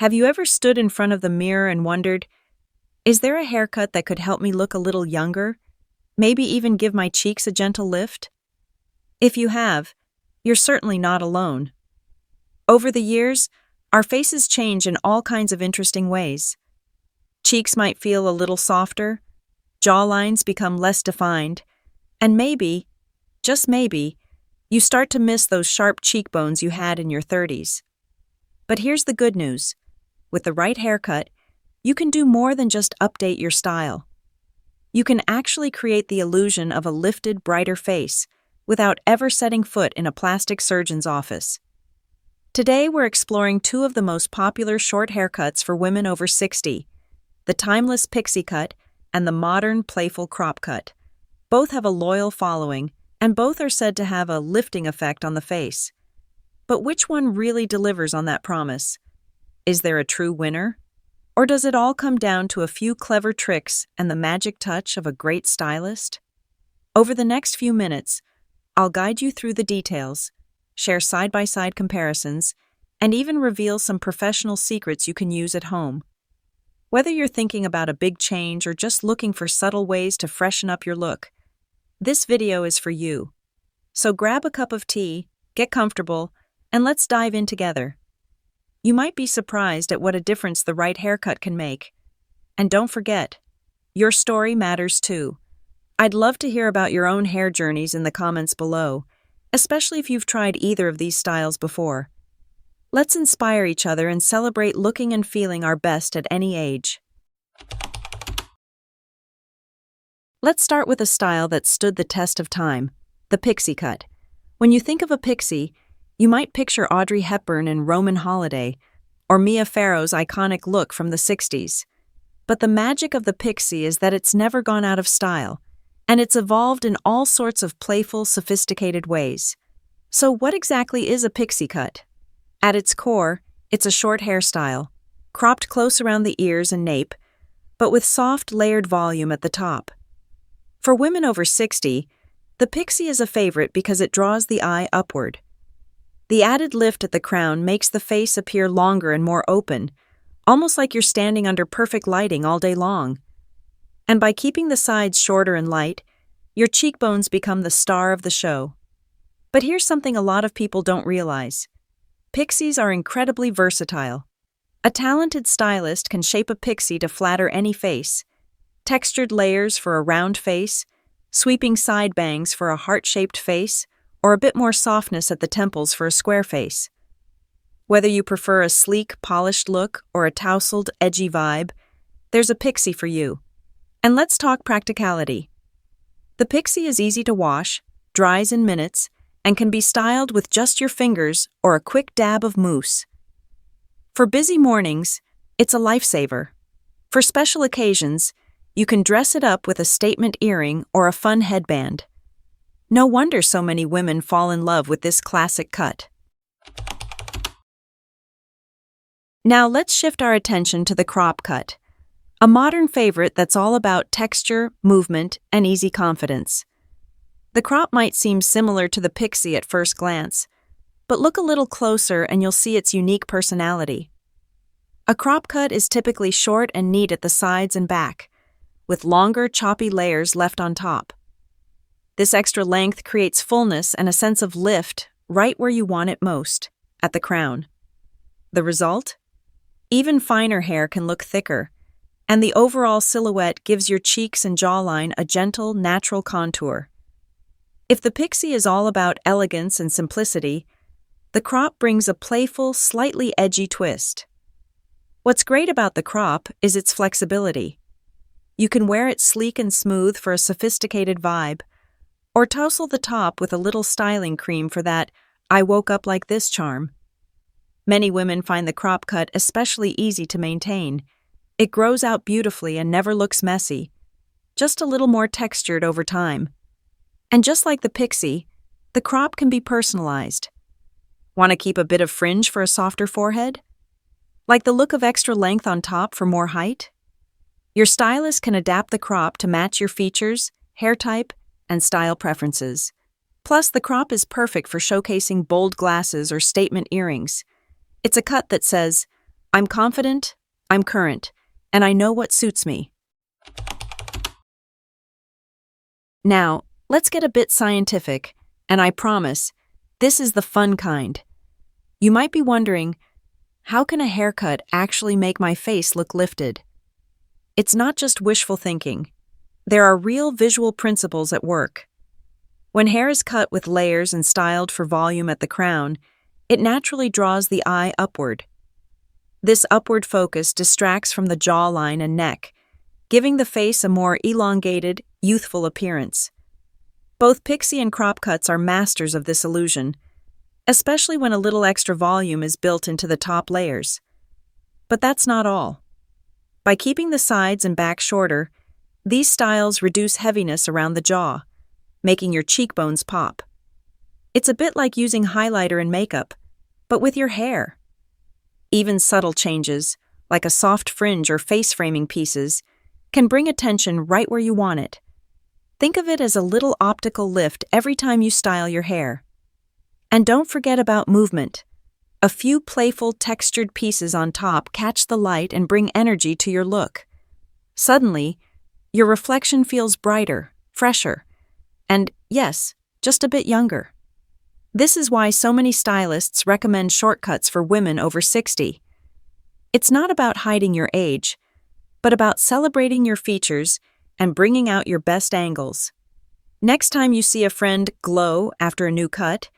Have you ever stood in front of the mirror and wondered, is there a haircut that could help me look a little younger? Maybe even give my cheeks a gentle lift? If you have, you're certainly not alone. Over the years, our faces change in all kinds of interesting ways. Cheeks might feel a little softer, jawlines become less defined, and maybe, just maybe, you start to miss those sharp cheekbones you had in your 30s. But here's the good news. With the right haircut, you can do more than just update your style. You can actually create the illusion of a lifted, brighter face without ever setting foot in a plastic surgeon's office. Today, we're exploring two of the most popular short haircuts for women over 60, the timeless pixie cut and the modern, playful crop cut. Both have a loyal following, and both are said to have a lifting effect on the face. But which one really delivers on that promise? Is there a true winner? Or does it all come down to a few clever tricks and the magic touch of a great stylist? Over the next few minutes, I'll guide you through the details, share side-by-side comparisons, and even reveal some professional secrets you can use at home. Whether you're thinking about a big change or just looking for subtle ways to freshen up your look, this video is for you. So grab a cup of tea, get comfortable, and let's dive in together. You might be surprised at what a difference the right haircut can make. And don't forget, your story matters too. I'd love to hear about your own hair journeys in the comments below, especially if you've tried either of these styles before. Let's inspire each other and celebrate looking and feeling our best at any age. Let's start with a style that stood the test of time, the pixie cut. When you think of a pixie, you might picture Audrey Hepburn in Roman Holiday, or Mia Farrow's iconic look from the 60s. But the magic of the pixie is that it's never gone out of style, and it's evolved in all sorts of playful, sophisticated ways. So what exactly is a pixie cut? At its core, it's a short hairstyle, cropped close around the ears and nape, but with soft, layered volume at the top. For women over 60, the pixie is a favorite because it draws the eye upward. The added lift at the crown makes the face appear longer and more open, almost like you're standing under perfect lighting all day long. And by keeping the sides shorter and light, your cheekbones become the star of the show. But here's something a lot of people don't realize. Pixies are incredibly versatile. A talented stylist can shape a pixie to flatter any face. Textured layers for a round face, sweeping side bangs for a heart-shaped face, or a bit more softness at the temples for a square face. Whether you prefer a sleek, polished look or a tousled, edgy vibe, there's a pixie for you. And let's talk practicality. The pixie is easy to wash, dries in minutes, and can be styled with just your fingers or a quick dab of mousse. For busy mornings, it's a lifesaver. For special occasions, you can dress it up with a statement earring or a fun headband. No wonder so many women fall in love with this classic cut. Now let's shift our attention to the crop cut, a modern favorite that's all about texture, movement, and easy confidence. The crop might seem similar to the pixie at first glance, but look a little closer and you'll see its unique personality. A crop cut is typically short and neat at the sides and back, with longer, choppy layers left on top. This extra length creates fullness and a sense of lift right where you want it most, at the crown. The result? Even finer hair can look thicker, and the overall silhouette gives your cheeks and jawline a gentle, natural contour. If the pixie is all about elegance and simplicity, the crop brings a playful, slightly edgy twist. What's great about the crop is its flexibility. You can wear it sleek and smooth for a sophisticated vibe, or tousle the top with a little styling cream for that "I woke up like this" charm. Many women find the crop cut especially easy to maintain. It grows out beautifully and never looks messy, just a little more textured over time. And just like the pixie, the crop can be personalized. Want to keep a bit of fringe for a softer forehead? Like the look of extra length on top for more height? Your stylist can adapt the crop to match your features, hair type, and style preferences. Plus, the crop is perfect for showcasing bold glasses or statement earrings. It's a cut that says, I'm confident, I'm current, and I know what suits me. Now, let's get a bit scientific, and I promise, this is the fun kind. You might be wondering, how can a haircut actually make my face look lifted? It's not just wishful thinking. There are real visual principles at work. When hair is cut with layers and styled for volume at the crown, it naturally draws the eye upward. This upward focus distracts from the jawline and neck, giving the face a more elongated, youthful appearance. Both pixie and crop cuts are masters of this illusion, especially when a little extra volume is built into the top layers. But that's not all. By keeping the sides and back shorter, these styles reduce heaviness around the jaw, making your cheekbones pop. It's a bit like using highlighter in makeup, but with your hair. Even subtle changes, like a soft fringe or face framing pieces, can bring attention right where you want it. Think of it as a little optical lift every time you style your hair. And don't forget about movement. A few playful, textured pieces on top catch the light and bring energy to your look. Suddenly, your reflection feels brighter, fresher, and, yes, just a bit younger. This is why so many stylists recommend shortcuts for women over 60. It's not about hiding your age, but about celebrating your features and bringing out your best angles. Next time you see a friend glow after a new cut,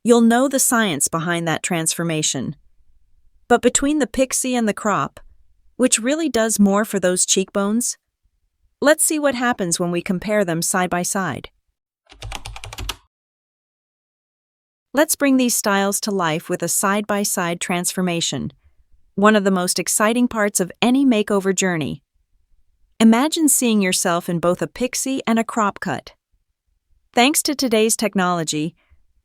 you'll know the science behind that transformation. But between the pixie and the crop, which really does more for those cheekbones? Let's see what happens when we compare them side by side. Let's bring these styles to life with a side-by-side transformation, one of the most exciting parts of any makeover journey. Imagine seeing yourself in both a pixie and a crop cut. Thanks to today's technology,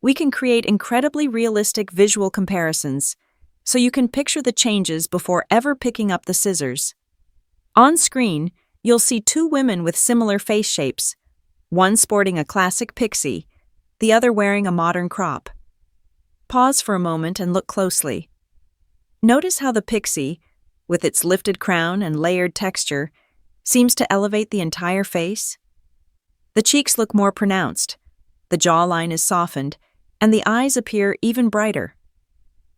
we can create incredibly realistic visual comparisons, so you can picture the changes before ever picking up the scissors. On screen, you'll see two women with similar face shapes, one sporting a classic pixie, the other wearing a modern crop. Pause for a moment and look closely. Notice how the pixie, with its lifted crown and layered texture, seems to elevate the entire face. The cheeks look more pronounced, the jawline is softened, and the eyes appear even brighter.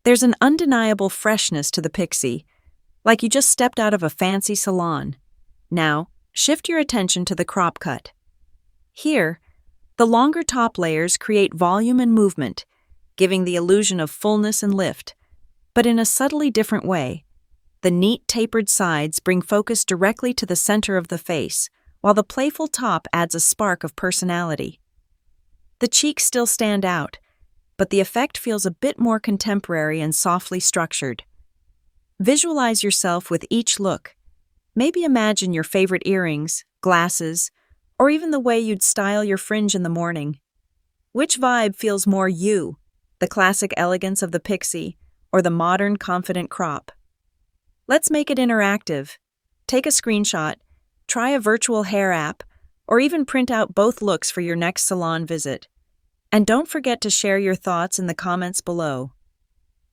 There's an undeniable freshness to the pixie, like you just stepped out of a fancy salon. Now, shift your attention to the crop cut. Here, the longer top layers create volume and movement, giving the illusion of fullness and lift, but in a subtly different way. The neat tapered sides bring focus directly to the center of the face, while the playful top adds a spark of personality. The cheeks still stand out, but the effect feels a bit more contemporary and softly structured. Visualize yourself with each look. Maybe imagine your favorite earrings, glasses, or even the way you'd style your fringe in the morning. Which vibe feels more you, the classic elegance of the pixie, or the modern, confident crop? Let's make it interactive. Take a screenshot, try a virtual hair app, or even print out both looks for your next salon visit. And don't forget to share your thoughts in the comments below.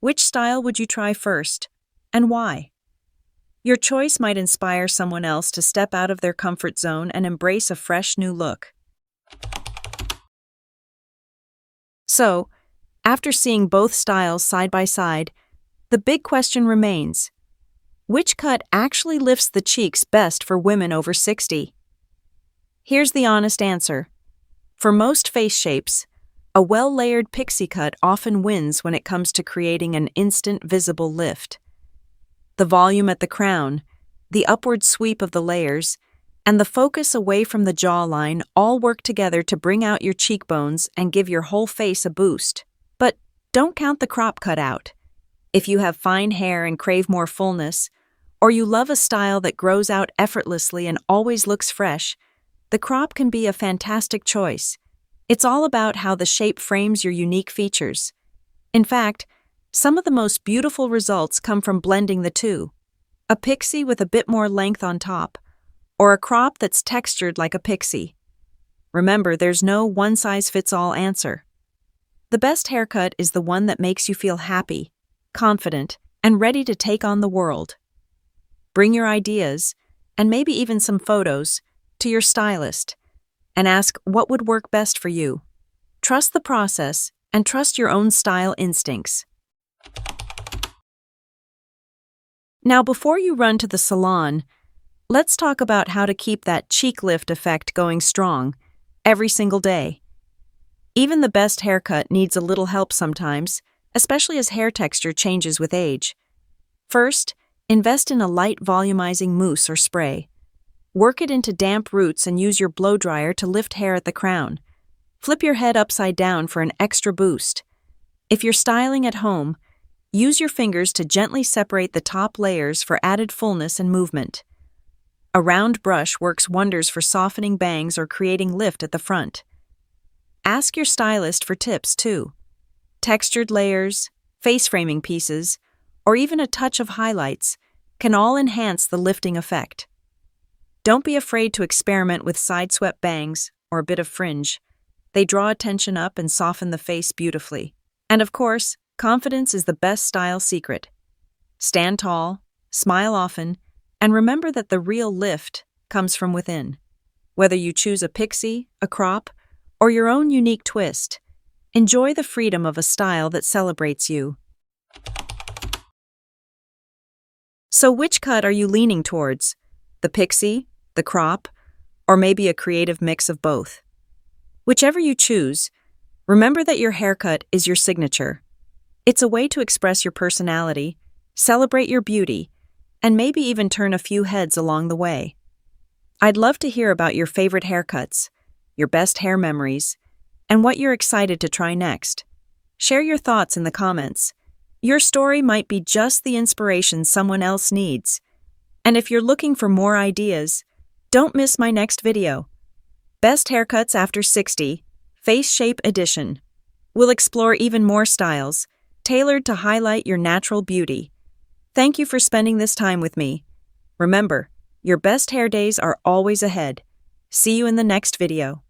Which style would you try first, and why? Your choice might inspire someone else to step out of their comfort zone and embrace a fresh new look. So, after seeing both styles side by side, the big question remains: which cut actually lifts the cheeks best for women over 60? Here's the honest answer. For most face shapes, a well-layered pixie cut often wins when it comes to creating an instant visible lift. The volume at the crown, the upward sweep of the layers, and the focus away from the jawline all work together to bring out your cheekbones and give your whole face a boost. But don't count the crop cut out. If you have fine hair and crave more fullness, or you love a style that grows out effortlessly and always looks fresh, the crop can be a fantastic choice. It's all about how the shape frames your unique features. In fact, some of the most beautiful results come from blending the two. A pixie with a bit more length on top, or a crop that's textured like a pixie. Remember, there's no one-size-fits-all answer. The best haircut is the one that makes you feel happy, confident, and ready to take on the world. Bring your ideas, and maybe even some photos, to your stylist and ask what would work best for you. Trust the process and trust your own style instincts. Now, before you run to the salon, let's talk about how to keep that cheek lift effect going strong every single day. Even the best haircut needs a little help sometimes, especially as hair texture changes with age. First, invest in a light volumizing mousse or spray. Work it into damp roots and use your blow dryer to lift hair at the crown. Flip your head upside down for an extra boost. If you're styling at home, use your fingers to gently separate the top layers for added fullness and movement. A round brush works wonders for softening bangs or creating lift at the front. Ask your stylist for tips, too. Textured layers, face framing pieces, or even a touch of highlights can all enhance the lifting effect. Don't be afraid to experiment with side-swept bangs or a bit of fringe. They draw attention up and soften the face beautifully. And of course, confidence is the best style secret. Stand tall, smile often, and remember that the real lift comes from within. Whether you choose a pixie, a crop, or your own unique twist, enjoy the freedom of a style that celebrates you. So which cut are you leaning towards? The pixie, the crop, or maybe a creative mix of both? Whichever you choose, remember that your haircut is your signature. It's a way to express your personality, celebrate your beauty, and maybe even turn a few heads along the way. I'd love to hear about your favorite haircuts, your best hair memories, and what you're excited to try next. Share your thoughts in the comments. Your story might be just the inspiration someone else needs. And if you're looking for more ideas, don't miss my next video. Best Haircuts After 60, Face Shape Edition. We'll explore even more styles, tailored to highlight your natural beauty. Thank you for spending this time with me. Remember, your best hair days are always ahead. See you in the next video.